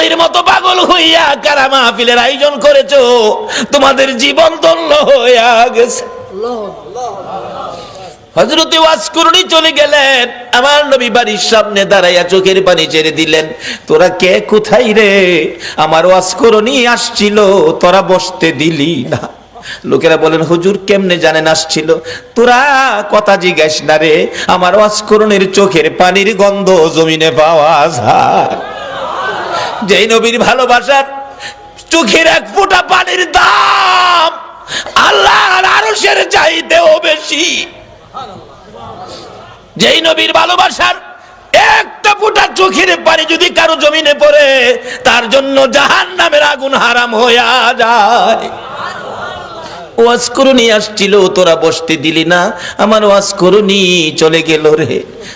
পানির মতো পাগল হইয়া কারা মাহফিলের আয়োজন করেছো, তোমাদের জীবন ধন্য হইয়া গেছে। হযরতে ওয়াসকুরনি চলে গেলেন, আমার নবী বাড়ির সামনে দাঁড়াইয়া চোখের পানি ছেড়ে দিলেন। তোরা কে, কোথায় রে? আমার ওয়াসকুরনি আসছিল, তোরা বসতে দিলি না। লোকেরা বলেন, হুজুর কেমনে জানেন আসছিল? তোরা কথা জিজ্ঞাস না রে, আমার ওয়াসকুরনির চোখের পানির গন্ধ জমিনে পাওয়া যায়। যেই নবীর ভালোবাসার চোখের এক ফোঁটা পানির দাম আল্লাহর আরশের চাইতেও বেশি। যেই নবীর ভালোবাসার একটা ফোঁটা চোখের পানি যদি কারো জমিনে পড়ে, তার জন্য জাহান্নামের আগুন হারাম হইয়া যায়। ওয়াসকুরনি আসছিল, তোরা বসতে দিলি না, আমার ওয়াসকুরনি চলে গেল রে।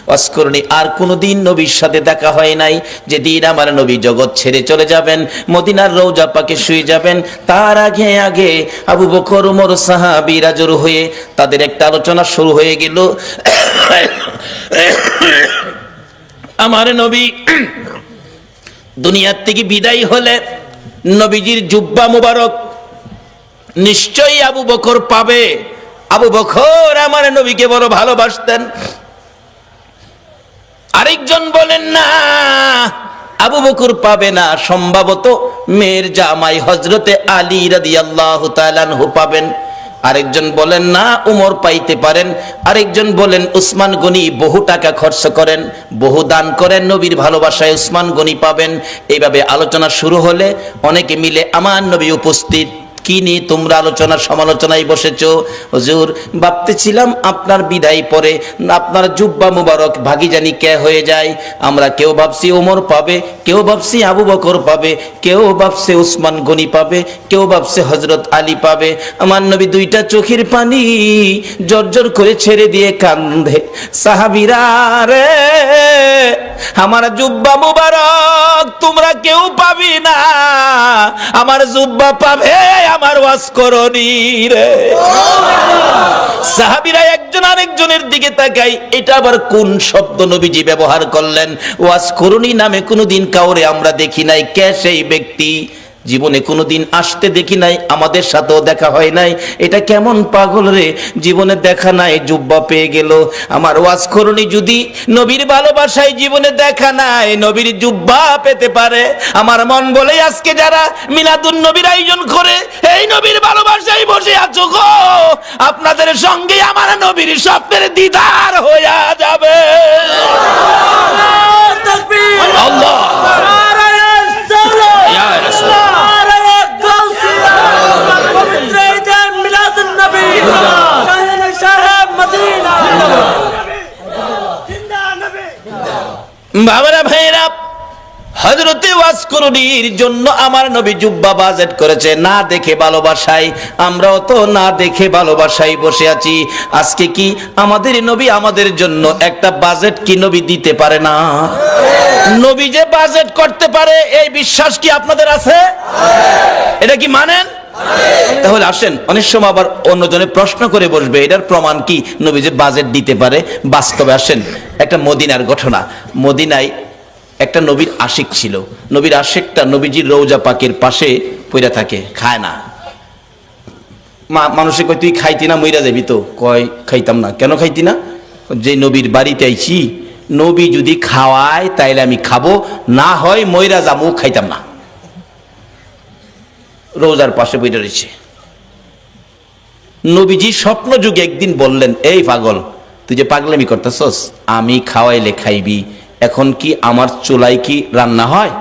ওয়াসকুরনি আর কোনোদিন নবীর সাথে দেখা হয় নাই। যেদিন আমার নবী জগৎ ছেড়ে চলে যাবেন, মদিনার রওজা পাকে শুয়ে যাবেন, তার আগে আগে আবু বকর, ওমর সাহাবীরা জড়ো হয়ে তাদের একটা আলোচনা শুরু হয়ে গেল। আমার নবী দুনিয়ার থেকে বিদায় হলে নবীজির জুব্বা মুবারক নিশ্চয়ই আবু বকর পাবে। আবু বকর আমার নবীকে বড় ভালোবাসতেন। আরেকজন বলেন না, আবু বকর পাবে না, সম্ভবত মেয়ের জামাই হযরতে আলী রাদিয়াল্লাহু তাআলা আনহু পাবেন। আরেকজন বলেন না, উমর পাইতে পারেন। আরেকজন বলেন উসমান গনি বহু টাকা খরচ করেন, বহু দান করেন, নবীর ভালোবাসায় উসমান গনি পাবেন। এইভাবে আলোচনা শুরু হলে অনেকে মিলে আমার নবী উপস্থিত। কি নিয়ে তোমরা আলোচনা সমালোচনায় বসেছো? হুজুর ভাবতেছিলাম আপনার বিদায় পরে আপনার জুব্বা মুবারক ভাগি জানি কে হয়ে যায়। আমরা কেউ ভাবছি ওমর পাবে, কেউ ভাবছি আবু বকর পাবে, কেউ ভাবছে উসমান গনি পাবে, কেউ ভাবছে হযরত আলী পাবে। আমার নবী দুইটা চোখের পানি জর্জর করে ছেড়ে দিয়ে কান্দে, সাহাবীরা রে আমার জুব্বা মুবারক তোমরা কেউ পাবি না, আমার জুব্বা পাবে আমার ওয়াসকুরনি রে। সাহাবীরা একজন আরেকজনের দিকে তাকাই, এটা আবার কোন শব্দ নবীজি ব্যবহার করলেন? ওয়াসকুরনি নামে কোনোদিন কাউরে আমরা দেখি নাই। কে সেই ব্যক্তি? জীবনে কোনোদিন আসতে দেখি নাই, আমাদের সাথেও দেখা হয় নাই। এটা কেমন পাগল রে, জীবনে দেখা নাই, জুব্বা পেয়ে গেল। আমার ওয়াসকুরনি যদি নবীর ভালোবাসায় জীবনে দেখা নাই, নবীর জুব্বা পেতে পারে। আমার মন বলে আজকে যারা মিলাদুন নবীর আয়োজন করে এই নবীর ভালোবাসায় বসে আছো গো, আপনাদের সঙ্গে আমার নবীর স্বপ্নের দিদার হইয়া যাবে। আল্লাহ বাবারা ভাইরা, হযরতে ওয়াসকুরনির জন্য আমার নবী জুব্বা বাজেট করেছে না দেখে ভালোবাসায়। আমরাও তো না দেখে ভালোবাসায় বসে আছি। আজকে কি আমাদের নবী আমাদের জন্য একটা বাজেট কি নবী দিতে পারে না? নবী যে বাজেট করতে পারে এই বিশ্বাস কি আপনাদের আছে? এটা কি মানেন? তাহলে আসেন, অনেক সময় আবার অন্যজনে প্রশ্ন করে বসবে এটার প্রমাণ কি নবী যে বাজেট দিতে পারে। বাস্তবে আসেন, একটা মদিনার ঘটনা। মদিনায় একটা নবীর আশিক ছিল। নবীর আশিকটা নবীজির রওজা পাকের পাশে পইরা থাকে, খায় না। মানুষে কয় তুই খাইতি না, মইরা যাবি তো? কয় খাইতাম না। কেন খাইতি না? যে নবীর বাড়িতে আইছি, নবী যদি খাওয়ায় তাইলে আমি খাবো, না হয় মইরা যাবো, খাইতাম না। রোজার পাশে বইটা রয়েছে। নবীজি স্বপ্ন যুগে একদিন বললেন, এই পাগল, তুই যে পাগলামি করতেছস, আমি খাওয়াইলে খাইবি, এখন কি আমার চুলায় কি রান্না হয়?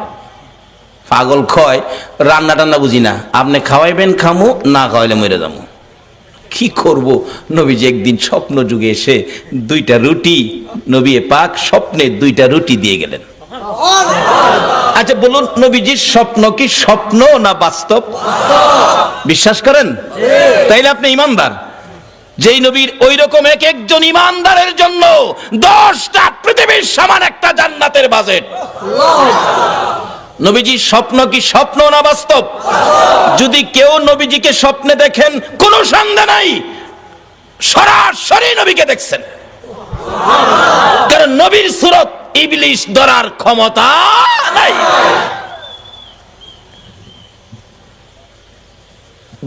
পাগল কয় রান্না টান্না বুঝি না, আপনি খাওয়াইবেন খামু, না খাওয়াইলে মরে যাবো। কি করব? নবীজি একদিন স্বপ্ন যুগে এসে দুইটা রুটি, নবী পাক স্বপ্নে দুইটা রুটি দিয়ে গেলেন। আচ্ছা বলুন, নবীজির স্বপ্ন কি স্বপ্ন না বাস্তব? বিশ্বাস করেন? তাইলে আপনি ইমানদার। যেই নবীর ওই রকম এক একজন ইমানদারের জন্য 10টা পৃথিবীর সমান একটা জান্নাতের বাজেট। নবীজির স্বপ্ন কি স্বপ্ন না বাস্তব? যদি কেউ নবীজিকে স্বপ্নে দেখেন, কোনো সন্দেহ নাই সরাসরি নবীকে দেখছেন। কারণ নবীর সুরত ইবলিশ ধরার ক্ষমতা নাই।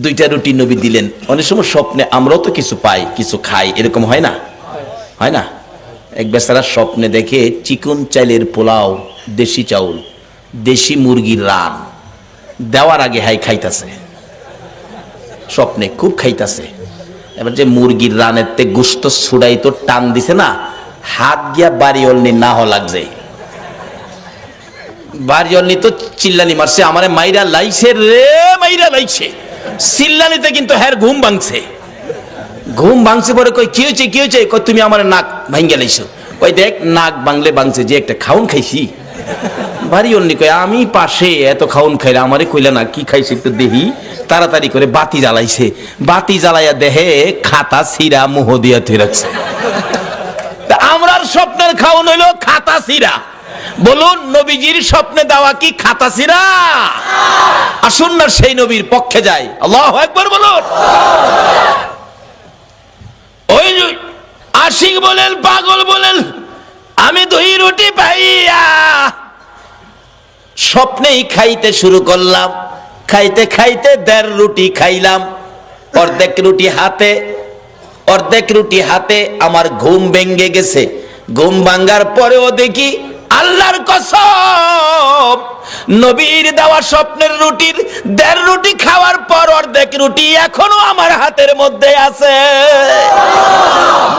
দুইটা রুটি নবী দিলেন। অনেক সময় স্বপ্নে আমরাও তো কিছু পাই, কিছু খাই, এরকম হয় না? হয় না? এক বেচারা স্বপ্নে দেখে চিকন চাইলের পোলাও, দেশি চাউল, দেশি মুরগির রান দেওয়ার আগে হাই খাইতাছে, স্বপ্নে খুব খাইতাছে। এবার যে মুরগির রানের তে গুস্ত ছুড়াই তো টান দিছে না, হাত গিয়া বাড়ি অলনি না হ লাগছে, বাড়ি অলনি তো চিল্লানি মারছে, আমারে মাইরা লাইছে রে, মাইরা লাইছে চিল্লানিতে, কিন্তু হ্যার ঘুম ভাঙছে। ঘুম ভাঙছে পরে কই কি হয়েছে, কি হয়েছে? কই তুমি আমার নাক ভাঙ্গা লাইছো। ওই দেখ নাক ভাঙলে ভাঙছে, যে একটা খাউন খাইছি। বাড়ি অন্য কই আমি পাশে এত খাউন খাইলে আমারে কইলা না কি খাইছে একটু দেহি। তাড়াতাড়ি করে বাতি জ্বালাইছে, বাতি জ্বালাইয়া দেহে খাতা ছিঁড়া মুহ দিয়া থুই রাখছে। আমরার স্বপ্নের খাউন হইলো খাতা ছিঁড়া। বলুন নবীজির স্বপ্নে দেওয়া কি খাতা ছিঁড়া? আসুন না সেই নবীর পক্ষে যাই। আল্লাহু আকবার বলুন। ওই আশিক বলেন, পাগল বলেন, আমি 2 রুটি পাইয়া স্বপ্নেই খাইতে শুরু করলাম। খাইতে খাইতে 1.5 রুটি খাইলাম। অর্ধেক রুটি হাতে আমার ঘুম ভেঙে গেছে। ঘুম ভাঙ্গার পরেও দেখি আল্লাহর কসম, নবীর দেওয়া স্বপ্নের রুটির 1.5 রুটি খাওয়ার পর অর্ধেক রুটি এখনো আমার হাতের মধ্যে আছে।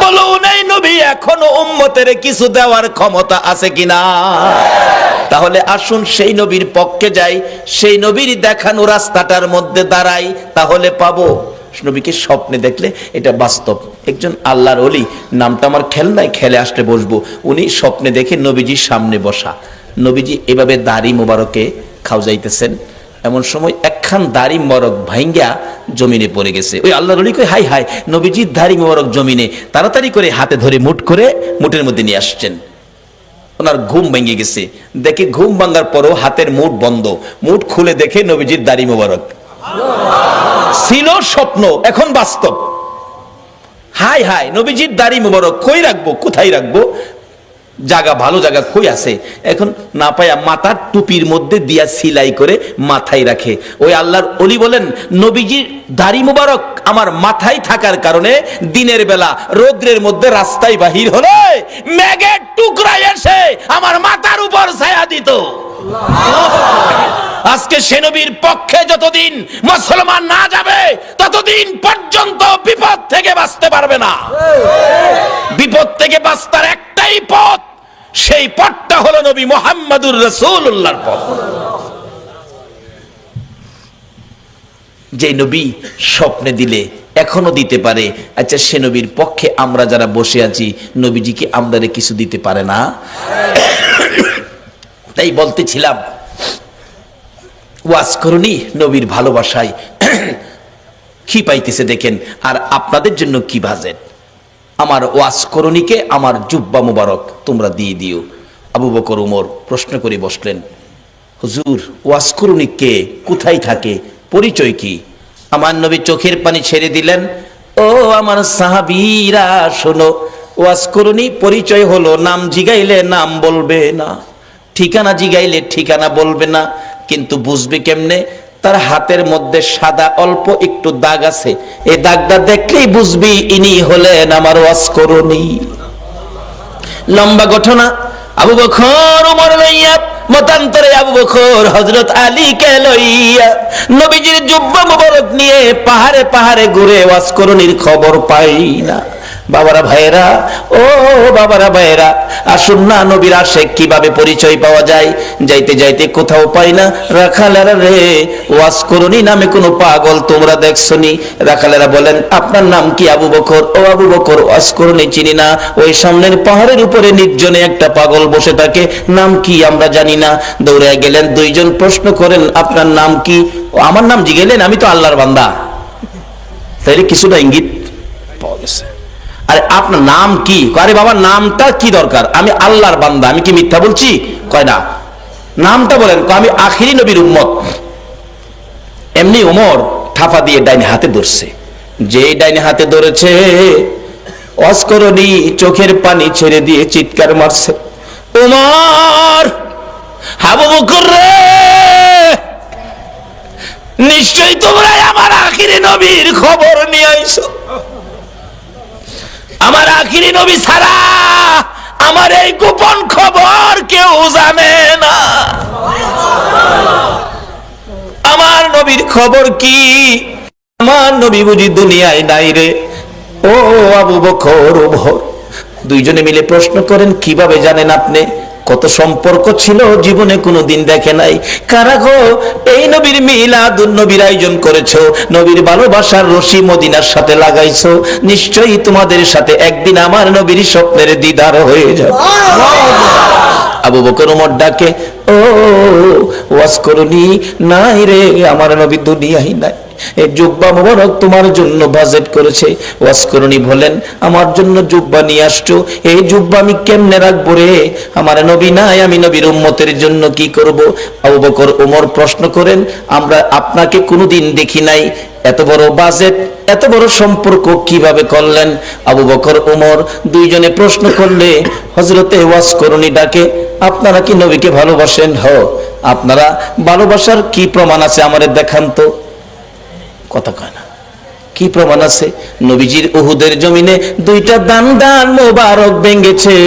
বলুন এই নবী এখনো উম্মতের কিছু দেওয়ার ক্ষমতা আছে কিনা? তাহলে আসুন সেই নবীর পক্ষে যাই, সেই নবীর দেখানো রাস্তাটার মধ্যে দাঁড়াই, তাহলে পাবো। নবীকে স্বপ্নে দেখলে এটা বাস্তব। একজন আল্লাহর ওলি, নামটা আমার খেল নাই, খেলে আসতে বসবো। উনি স্বপ্নে দেখে নবীজির সামনে বসা, নবীজি এভাবে দাড়ি মোবারকে খাওয়াইতেছেন। এমন সময় একখান দাড়ি মোবারক ভাঙ্গা জমিনে পড়ে গেছে। ওই আল্লাহর ওলি কই হাই হাই, নবীজির দাড়ি মোবারক জমিনে। তাড়াতাড়ি করে হাতে ধরে মুঠ করে মুঠের মধ্যে নিয়ে আসছেন। ওনার ঘুম ভেঙে গেছে, দেখে ঘুম ভাঙার পরও হাতের মুঠ বন্ধ। মুঠ খুলে দেখে নবীজির দাড়ি মোবারক। ছিল স্বপ্ন, এখন বাস্তব। হাই হাই, নবীজির দাড়ি মোবারক কই রাখবো, কোথায় রাখবো? জায়গা, ভালো জায়গা কই আছে? এখন না পায়া মাথার টুপির মধ্যে দিয়া সিলাই করে মাথায় রাখে। ওই আল্লাহর ওলি বলেন, নবীজির দাড়ি মোবারক আমার মাথায় থাকার কারণে দিনের বেলা রৌদ্রের মধ্যে রাস্তায় বাহির হলে মেঘের টুকরা এসে আমার মাথার উপর ছায়া দিত। আজকে সে নবীর পক্ষে যতদিন মুসলমান না যাবে ততদিন পর্যন্ত বিপদ থেকে বাঁচতে পারবে না। বিপদ থেকে বাঁচার একটাই পথ, সেই পথটা হলো নবী মুহাম্মদুর রাসূলুল্লাহর পথ। যে নবী স্বপ্নে দিলে এখনো দিতে পারে, আচ্ছা সে নবীর পক্ষে আমরা যারা বসে আছি, নবীজি কি আমাদের কিছু দিতে পারে না? তাই বলতেছিলাম, ওয়াজ করুনি নবীর ভালোবাসায় কি পাইতেছে দেখেন। আর আপনাদের জন্য কি বাজেট, আমার ওয়াজ করুনিকে আমার জুব্বা মুবারক তোমরা দিয়ে দিও। আবু বকর উমর প্রশ্ন করে বসলেন, হুজুর ওয়াজ করুনি কে, কোথায় থাকে, পরিচয় কি? আমার নবী চোখের পানি ছেড়ে দিলেন, ও আমার সাহাবীরা শোনো, ওয়াজ করুনি পরিচয় হলো নাম জিগাইলে নাম বলবে না, ঠিকানা জিগাইলে ঠিকানা বলবে না, কিন্তু বুঝবে কেমনে? তার হাতের মধ্যে সাদা অল্প একটু দাগ আছে, এই দাগটা দেখলেই বুঝবি ইনি হলেন আমার ওয়াজ করুনি। লম্বা ঘটনা। আবু বকর ওমর লইয়া, মতান্তরে আবু বকর হযরত আলীকে লইয়া নবীজির জুব্বা মুবারক নিয়ে পাহাড়ে পাহাড়ে ঘুরে ওয়াজ করুনির খবর পাই না। বাবারা ভাইরা, ও বাবারা ভাইরা, আসুন না নবীর আশিক কিভাবে পরিচয় পাওয়া যায়। যাইতে যাইতে কোথাও পাই না, রাখালেরা রে ওয়াজ করুনি নামে কোনো পাগল তোমরা দেখছনি? রাখালেরা বলেন, আপনার নাম কি? আবু বকর। ও আবু বকর, ওয়াজ করুনি চিনি না। ওই সামনের পাহাড়ের উপরে নির্জনে একটা পাগল বসে থাকে, নাম কি আমরা জানি না। দৌড়ে গেলেন, দুইজন প্রশ্ন করেন, আপনার নাম কি? আমার নাম জিগেলেন, আমি তো আল্লাহর বান্দা। তাইলে কিছুটা ইঙ্গিত পাওয়া গেছে। আরে আপনার নাম কি? আরে বাবা নামটা কি দরকার, আমি আল্লাহর বান্দা, আমি কি মিথ্যা বলছি? কয় না, নামটা বলেন। আমি আখিরি নবীর উম্মত। এমনি ওমর থাপা দিয়ে ডাইনে হাতে ধরছে, যে ডাইনে হাতে ধরেছে ওয়াজ করুনি চোখের পানি ছেড়ে দিয়ে চিৎকার মারছে, ওমর, আবু বকর রে, নিশ্চয়ই তোমরা আমার আখিরি নবীর খবর নিয়ে আইছো। আমার আখিরি নবী ছাড়া আমার এই গোপন খবর কেউ জানে না। আমার নবীর খবর কি? আমার নবী বুঝি দুনিয়ায় নাই রে। ও আবু বকর ওমর দুইজনে মিলে প্রশ্ন করেন, কিভাবে জানেন আপনি? কত সম্পর্ক ছিল, জীবনে কোনোদিন দেখে নাই। কারা গো এই নবীর মিলাদুন নবীর আয়োজন করেছো, নবীর ভালোবাসার রশি মদিনার সাথে লাগাইছো, নিশ্চয়ই তোমাদের সাথে একদিন আমার নবীর স্বপ্নের দিদার হয়ে যাবে। আবু বকর ওমর ডাকে, ও ওয়াজ করনি? নাই রে, আমার নবী দুনিয়ায় নাই। এই জুব্বা মোবারক তোমার জন্য বাজেট করেছে। ওয়াজ করনি বলেন, আমার জন্য জুব্বা নিয়ে আসছো, এই জুব্বা আমি কেমনে রাখবো রে? আমার নবী নাই, আমি নবীর উম্মতের জন্য কি করব? আবু বকর ওমর প্রশ্ন করেন, আমরা আপনাকে কোনোদিন দেখি নাই, এত বড় বাজেট, এত বড় সম্পর্ক কিভাবে করলেন? আবু বকর ওমর দুইজনে প্রশ্ন করলে হযরতে ওয়াজ করনি ডাকে, আপনারা কি নবীকে ভালোবাসেন? হ। আপনারা ভালোবাসার কি প্রমাণ আছে আমাদের দেখান তো। কথা কয় না, কি প্রমাণ আছে? নবীজির উহুদের জমিনে দুইটা দান মোবারক ভেঙেছে,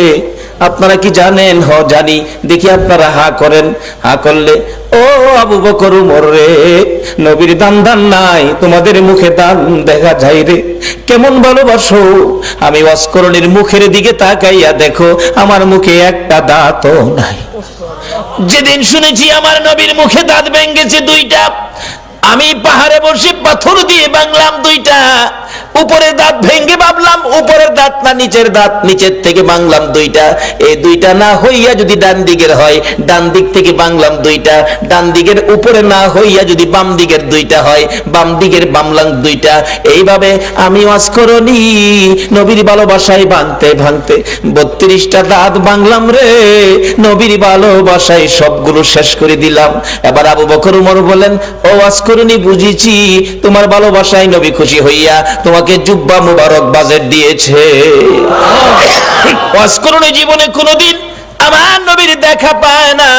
আপনারা কি জানেন? হ জানি। দেখি আপনারা হা করেন। হা করলে, ও আবু বকর ওমর রে, নবীর দান নাই, তোমাদের মুখে দান দেখা যায় রে। কেমন ভালোবাসো? আমি ওয়াজ করণীর মুখের দিকে তাকাইয়া দেখো, আমার মুখে একটা দাঁতও নাই। যেদিন শুনেছি আমার নবীর মুখে দাঁত ভেঙেছে দুইটা, আমি পাহাড়ে বসে পাথর দিয়ে ভাঙলাম দুইটা। উপরের দাঁত ভেঙে ভাবলাম উপরের দাঁত না নিচের দাঁত, নিচের থেকে ভাঙলাম দুইটা। এই দুইটা না হইয়া যদি ডান দিকের হয়, ডান দিক থেকে ভাঙলাম দুইটা। ডান দিকের উপরে না হইয়া যদি বাম দিকের দুইটা হয়, বাম দিকের ভাঙলাম দুইটা। এইভাবে আমি ওয়াজ করনি নবীর ভালোবাসায় ভাঙতে ভাঙতে 32টা দাঁত ভাঙলাম রে। নবীর ভালোবাসায় সবগুলো শেষ করে দিলাম। এবার আবু বকর ওমর বলেন, ও ওয়াজ করনি, বুঝেছি তোমার ভালোবাসায় নবী খুশি হইয়া তোমাকে জুব্বা মুবারক বাজেট দিয়েছে। ওয়াজ করনি জীবনে কোনোদিন আমার নবীর দেখা পায় না।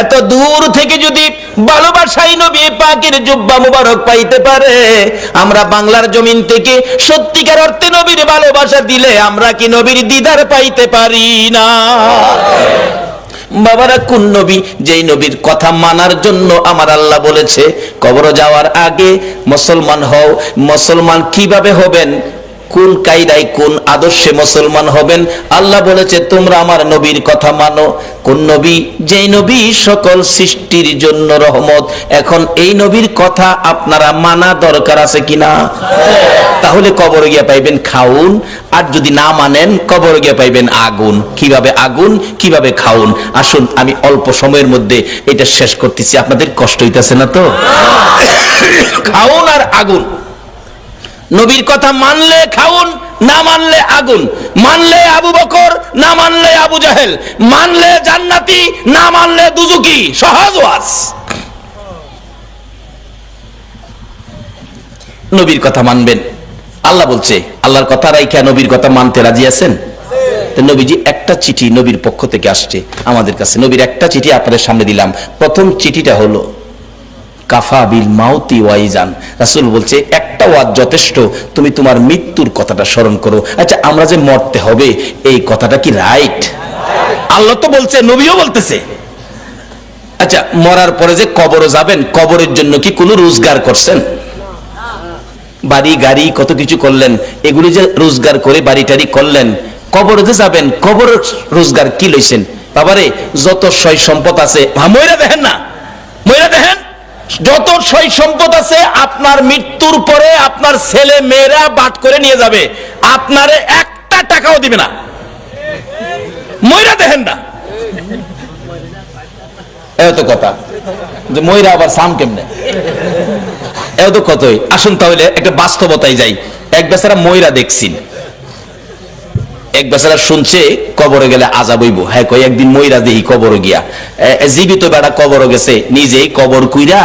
এত দূর থেকে যদি ভালোবাসাই নবী পাকের জুব্বা মুবারক পাইতে পারে, আমরা বাংলার জমিন থেকে সত্যিকার অর্থে নবীর ভালোবাসা দিলে আমরা কি নবীর দিদার পাইতে পারি না? বাবারা, কোন নবী? যেই নবীর কথা মানার জন্য আমার আল্লাহ বলেছে কবরে যাওয়ার আগে মুসলমান হও। মুসলমান কিভাবে হবেন? কোন কায়দায়, কোন আদর্শে মুসলমান হবেন? আল্লাহ বলেছে তোমরা আমার নবীর কথা মানো। কোন নবী? যেই নবী সকল সৃষ্টির জন্য রহমত। এখন এই নবীর কথা আপনারা মানা দরকার আছে কিনা? তাহলে কবরে গিয়ে পাইবেন খাউন, আর যদি না মানেন কবরে গিয়ে পাইবেন আগুন। কিভাবে আগুন, কিভাবে খাউন? আসুন আমি অল্প সময়ের মধ্যে এটা শেষ করতেছি, আপনাদের কষ্ট হইতেছে না তো? খাউন আর আগুন। নবীর কথা মানলে খাউন, না মানলে আগুন। মানলে আবু বকর, না মানলে আবু জাহেল। মানলে জান্নাতি, না মানলে দুজুকি। সহজ ওয়াজ। নবীর কথা মানবেন। আল্লাহ বলছে, আল্লাহর কথা রাইখা নবীর কথা মানতে রাজি আছেন? নবীজি একটা চিঠি নবীর পক্ষ থেকে আসছে আমাদের কাছে। নবীর একটা চিঠি আপনাদের সামনে দিলাম। প্রথম চিঠিটা হলো কাফা বিল মাউতি ওয়াইজান। রাসূল বলছে একটা ওয়াজ যথেষ্ট, তুমি তোমার মৃত্যুর কথাটা স্মরণ করো। আচ্ছা, আমরা যে মরতে হবে এই কথাটা কি রাইট? আল্লাহ তো বলছে, নবীও বলতেছে। আচ্ছা, মরার পরে যে কবরে যাবেন, কবরের জন্য কি কোনো রোজগার করছেন? বাড়ি গাড়ি কত কিছু করলেন, এগুলি যে রোজগার করে বাড়ি টাড়ি করলেন, কবরে যে যাবেন কবর রোজগার কি লইছেন? বাবারে, যত সয় সম্পদ আছে, ময়রা দেখেন না, ময়রা দেখেন, যত সয় সম্পদ আছে আপনার মৃত্যুর পরে আপনার ছেলে মেয়েরা বাট করে নিয়ে যাবে, আপনারে একটা টাকাও দিবে না। ময়রা দেখেন না, এত কথা যে ময়রা আবার সাম কেমনে, এত কতই। আসুন তাহলে একটা বাস্তবতায় যাই। এক বেচারা ময়রা দেখছি, এক বেচারা শুনছে কবরে গেলে আযাব হইব। হ্যাঁ, কই একদিন ময়রা দেই কবরে গিয়া, জীবিত বেড়া কবরে গেছে, নিজেই কবর কুইরা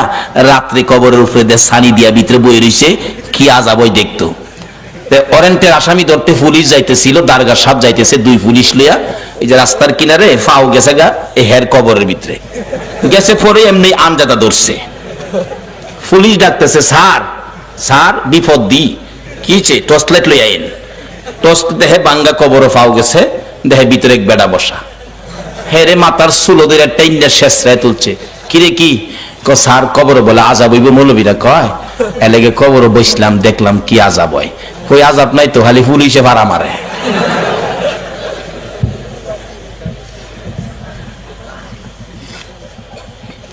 রাত্রে কবরের উপরে দিয়ে সানি দিয়া ভিতরে বই রইছে, কি আযাব হই দেখতো। ওয়ারেন্টের আসামি ধরতে পুলিশ যাইতেছিল, দারগা সাহেব যাইতেছে, দুই পুলিশ লইয়া এই যে রাস্তার কিনারে ফাও গেছে গা এই হের কবরের ভিতরে গেছে, পরে এমনি আমজাদা ধরছে। পুলিশ ডাকতেছে, স্যার স্যার বিপদ দি কিছে টর্চ লাইট লই আইন। টর্চ দেহে বাঙ্গা কবর পাও গেছে, দেহে ভিতরে এক বেড়া বসা। হেরে মাথার চুলো ধরে টাইন্ডা শেষরায় তুলছে। কিরে কি স্যার কবর বলে আজাব হইব, মৌলবীরা কয় এলেগে কবর বসলাম, দেখলাম কি আজাব হয়। কই আজাব নাই তো, খালি পুলিশে ভাড়া মারে।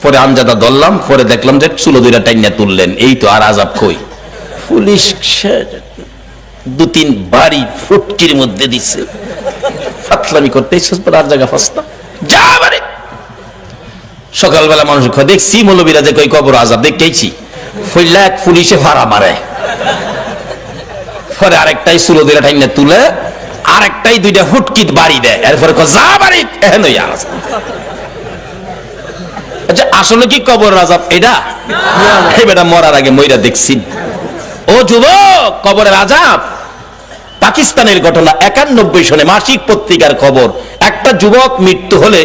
পরে আমজাদা ধরলাম, পরে দেখলাম যে চুলো দুইটা টাইনা তুললেন, এই তো আর আজাব কই। পুলিশ 2-3 বাড়ি ফুটকির মধ্যে দিচ্ছে। ফাতলামি করতে আর জায়গা ফাস্তা যা বাড়ি। সকালবেলা মানুষ দেখছি মৌলবীরা যে কই কবর আজাব দেখতেছি, ফইলা এক পুলিশে ভাড়া মারে। পরে আরেকটাই চুলো দুইটা টাইনা তুলে, আরেকটাই 2টা ফুটকিত বাড়ি দেয়। এরপরে যা বাড়ি এখন আচ্ছা আসলে কি কবর আযাব এটা? এই বেটা মরার আগে মইরা দেখছি। ও যুবক, কবরের আযাব পাকিস্তানের ঘটনা। 91 সনে মাসিক পত্রিকার খবর। একটা যুবক মৃত্যু হলে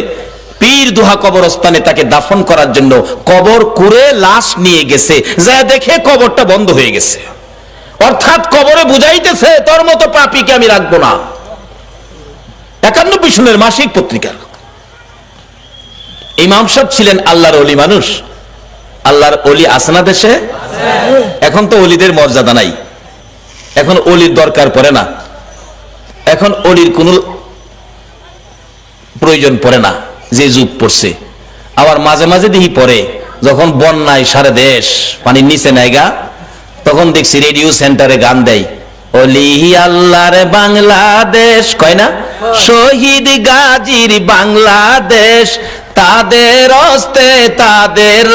পীর দুহা কবরস্থানে তাকে দাফন করার জন্য কবর কুড়ে লাশ নিয়ে গেছে, যা দেখে কবরটা বন্ধ হয়ে গেছে। অর্থাৎ কবরে বুঝাইতেছে তোর মতো পাপীকে আমি রাখবো না। 91 সনের মাসিক পত্রিকার। ইমাম সাহেব ছিলেন আল্লাহর ওলি মানুষ। আল্লাহর ওলি আছে না দেশে? এখন তো ওলিদের মর্যাদা নাই, এখন ওলির দরকার পড়ে না, এখন ওলির কোন প্রয়োজন পড়ে না, যে যুগ পড়ছে। আবার মাঝে মাঝে দেখি পড়ে, যখন বন্যায় সারা দেশ পানির নিচে নাইগা, তখন দেখছি রেডিও সেন্টারে গান দেয়, ওলি আল্লাহর বাংলাদেশ, কয় না, শহীদ গাজীর বাংলাদেশ, তাদের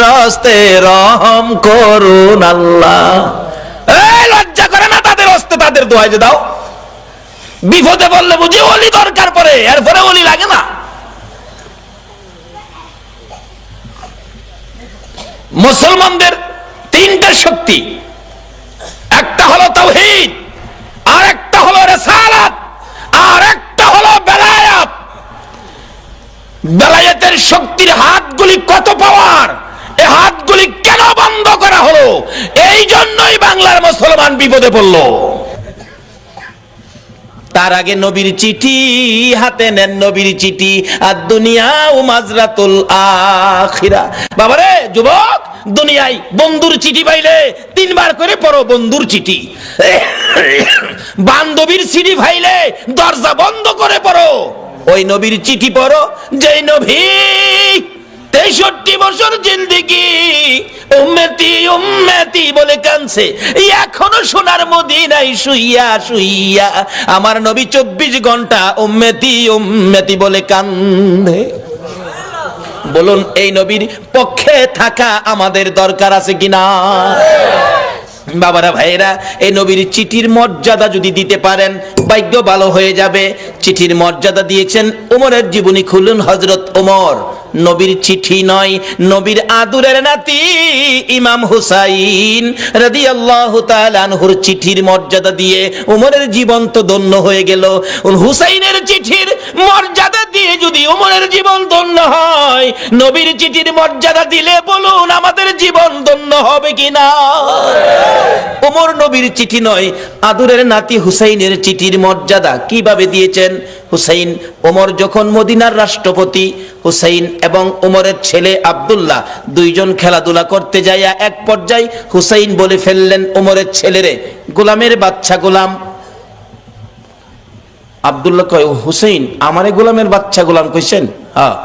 হস্তে রহম করুন আল্লাহ। এই লজ্জা করে না তাদের হস্তে তাদের দোয়া যে দাও? বিপদে বললে বুঝি ওলি দরকার পড়ে, এরপরে ওলি লাগে না। মুসলমানদের 3টা শক্তি, একটা হলো তাওহীদ, আর একটা হলো রিসালাত, আর একটা হলো বেলায়াত। বেলায়েতের শক্তির হাতগুলি কত পাওয়ার, এই হাতগুলি কেন বন্ধ করা হলো? এই জন্যই বাংলার মুসলমান বিপদে পড়ল। তার আগে নবীর চিঠি হাতে নেন, নবীর চিঠি। আর দুনিয়া ও মাজরাতুল আখিরা। বাবারে যুবক, দুনিয়ায় বন্ধুর চিঠি পাইলে 3 বার করে পড়ো বন্ধুর চিঠি। বান্ধবীর চিঠি পাইলে দরজা বন্ধ করে পড়ো ওই নবীর চিঠি পড়ো, যেই নবী 63 বছর জিন্দেগি উম্মতি উম্মতি বলে কাঁদছে, এখনো সোনার মদিনায় শুইয়া শুইয়া আমার নবী 24 ঘন্টা উম্মতি উম্মতি বলে কান্দে। বলুন, এই নবীর পক্ষে থাকা আমাদের দরকার আছে কিনা? বাবারা ভাইরা, এই নবীর চিঠির মর্যাদা যদি দিতে পারেন, ভাগ্য ভালো হয়ে যাবে। চিঠির মর্যাদা দিয়েছেন ওমরের জীবনী খুলুন। হযরত ওমর নবীর চিঠি নয়, নবীর আদুরের নাতি ইমাম হুসাইন রাদিয়াল্লাহু তাআলা আনহুর চিঠির মর্যাদা দিয়ে ওমরের জীবন তো ধন্য হয়ে গেল। হুসাইনের চিঠির মর্যাদা দিয়ে যদি ওমরের জীবন ধন্য হয়, নবীর চিঠির মর্যাদা দিলে বলুন আমাদের জীবন ধন্য হবে কিনা? ওমর নবীর চিঠি নয়, আদুরের নাতি হুসাইনের চিঠির মর্যাদা কিভাবে দিয়েছেন? হুসাইন, ওমর যখন মদিনার রাষ্ট্রপতি, হুসাইন এবং ওমরের ছেলে আব্দুল্লাহ 2 জন খেলাধুলা করতে যাইয়া এক পর্যায়ে হুসাইন বলে ফেললেন ওমরের ছেলেরে, গোলামের বাচ্চা গোলাম। আব্দুল্লাহ কয়, হুসাইন আমারে গোলামের বাচ্চা গোলাম কইছেন? হ্যাঁ,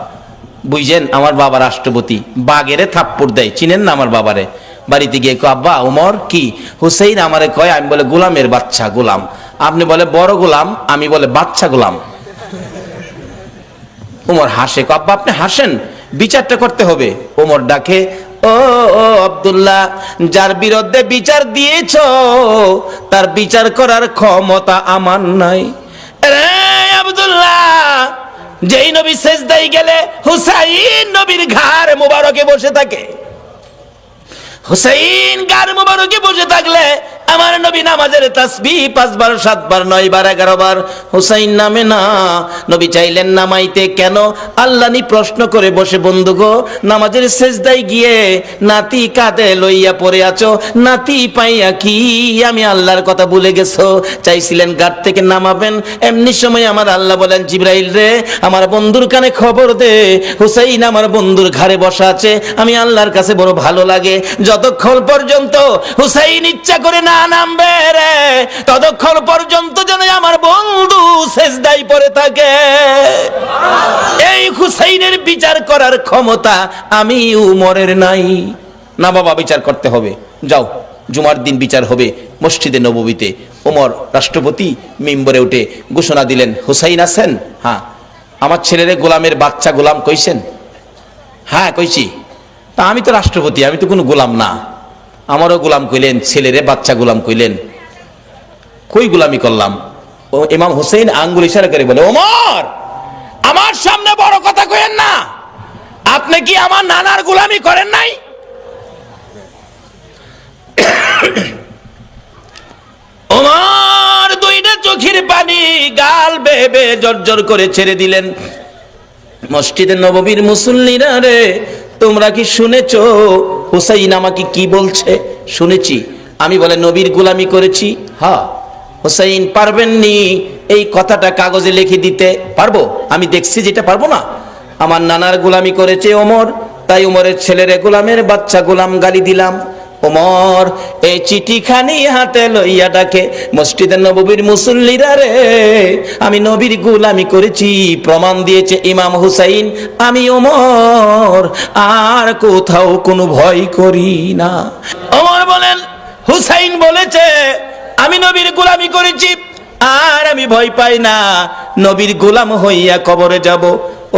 বুঝছেন আমার বাবা রাষ্ট্রপতি। বাগেরে থাপ্পড় দেয়, চিনেন না আমার বাবারে? বাড়িতে গিয়ে কয়, আব্বা ওমর কি? হুসাইন আমারে কয়, আমি বলে গোলামের বাচ্চা গোলাম। আপনি বলে বড় গোলাম, আমি বলে বাচ্চা গোলাম। ওমর হাসে, আব্বা আপনি হাসেন, বিচারটা করতে হবে। ওমর ডাকে, ও আব্দুল্লাহ, যার বিরুদ্ধে বিচার দিয়েছ তার বিচার করার ক্ষমতা আমার নাই। আব্দুল্লাহ, যেই নবী সেজদায় গেলে হুসাইন নবীর ঘাড় মোবারকে বসে থাকে, হুসাইন ঘাড় মোবারকে বসে থাকলে আমার নবী নামাজের তাসবিহ 5 বার 7 বার 9 বার 11 বার হুসাইন নামে না। নবী চাইলেন নামাইতে, কেন? আল্লাহ নি প্রশ্ন করে বসে, বন্ধু গো, নামাজের সেজদায় গিয়ে নাতি কাঁধে লইয়া পড়ে আছো, নাতি পাইয়া কি আমি আল্লাহর কথা ভুলে গেছো? চাইছিলেন ঘাট থেকে নামাবেন, এমনি সময় আমার আল্লাহ বলেন, জিবরাইল রে, আমার বন্ধুর কানে খবর দে, হুসাইন আমার বন্ধুর ঘাড়ে বসা আছে, আমি আল্লাহর কাছে বড় ভালো লাগে, যতক্ষণ পর্যন্ত হুসাইন ইচ্ছা করে না নামবে রে, ততক্ষণ পর্যন্ত যেন আমার বন্ধু সেজদায় পড়ে থাকে। এই হুসাইনের বিচার করার ক্ষমতা আমি উমরের নাই। না বাবা, বিচার করতে হবে, যাও, জুমার দিন বিচার হবে মসজিদে নববীতে। ওমর রাষ্ট্রপতি মিম্বরে উঠে ঘোষণা দিলেন, হুসাইন আছেন? হ্যাঁ। আমার ছেলেরে গোলামের বাচ্চা গোলাম কইছেন? হ্যাঁ কইছি। তা আমি তো রাষ্ট্রপতি, আমি তো কোনো গোলাম না, আমারও গোলাম কইলেন, ছেলেরে বাচ্চা গোলাম কইলেন, কই গোলামি করলাম? ও ইমাম হুসাইন আঙ্গুল ইশারা করে বলে, ওমর, আমার সামনে বড় কথা কইেন না, আপনি কি আমার নানার গোলামি করেন নাই? ওমর দুইটা চোখের পানি গাল বেয়ে বেয়ে জর্জর করে ছেড়ে দিলেন। মসজিদে নববীর মুসল্লিরা রে, তোমরা কি শুনেছো হুসাইন আমাকে কি বলছে? শুনেছি। আমি বলে নবীর গোলামি করেছি। হ্যাঁ। হুসাইন পারবেননি এই কথাটা কাগজে লিখে দিতে? পারবো। আমি দেখছি যেটা পারবো না। আমার নানার গোলামি করেছে ওমর, তাই ওমরের ছেলের গোলামের বাচ্চা গোলাম গালি দিলাম। ওমর এই চিঠিখানি হাতে লইয়া ডাকে, মসজিদের নববীর মুসল্লিরা রে, আমি নবীর গোলামি করেছি, প্রমাণ দিয়েছে ইমাম হুসাইন, আমি ওমর আর কোথাও কোনো ভয় করি না। ওমর বলেন, হুসাইন বলেছে আমি নবীর গোলামি করেছি আর আমি ভয় পাই না, নবীর গোলাম হইয়া কবরে যাব।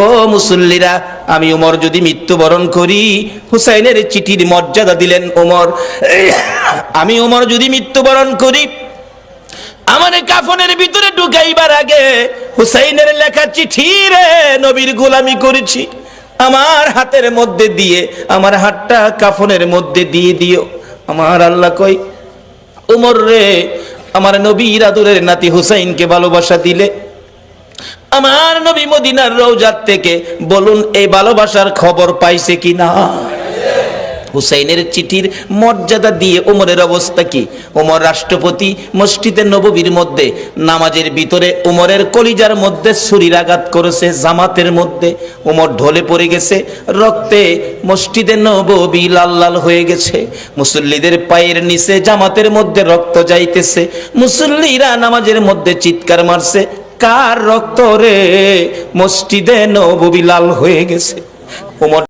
ও মুসল্লিরা, আমি ওমর যদি মৃত্যুবরণ করি, হুসাইনের চিঠির মর্যাদা দিলেন ওমর, আমি ওমর যদি মৃত্যুবরণ করি, আমার কাফনের ভিতরে ঢুকাইবার আগে হুসাইনের লেখা চিঠি রে, নবীর গোলামি করেছি, আমার হাতের মধ্যে দিয়ে, আমার হাতটা কাফনের মধ্যে দিয়ে দিও। আমার আল্লাহ কই, ওমর রে, আমার নবীর আদরের নাতি হুসাইনকে ভালোবাসা দিলে, আমার নবী মদিনার রওজাত থেকে বলুন এই ভালোবাসার খবর পাইছে কিনা? হুসাইনের চিঠির মর্যাদা দিয়ে ওমরের অবস্থা কি? ওমর রাষ্ট্রপতি, মসজিদে নববীর মধ্যে নামাজের ভিতরে ওমরের কলিজার মধ্যে ছুরির আঘাত করেছে, জামাতের মধ্যে ওমর ঢলে পড়ে গেছে, রক্তে মসজিদে নববী লাল লাল হয়ে গেছে, মুসল্লিদের পায়ের নিচে জামাতের মধ্যে রক্ত যাইতেছে, মুসল্লিরা নামাজের মধ্যে চিৎকার মারছে, কার রক্ত রে? মসজিদে নববী লাল হয়ে গেছে। ওমর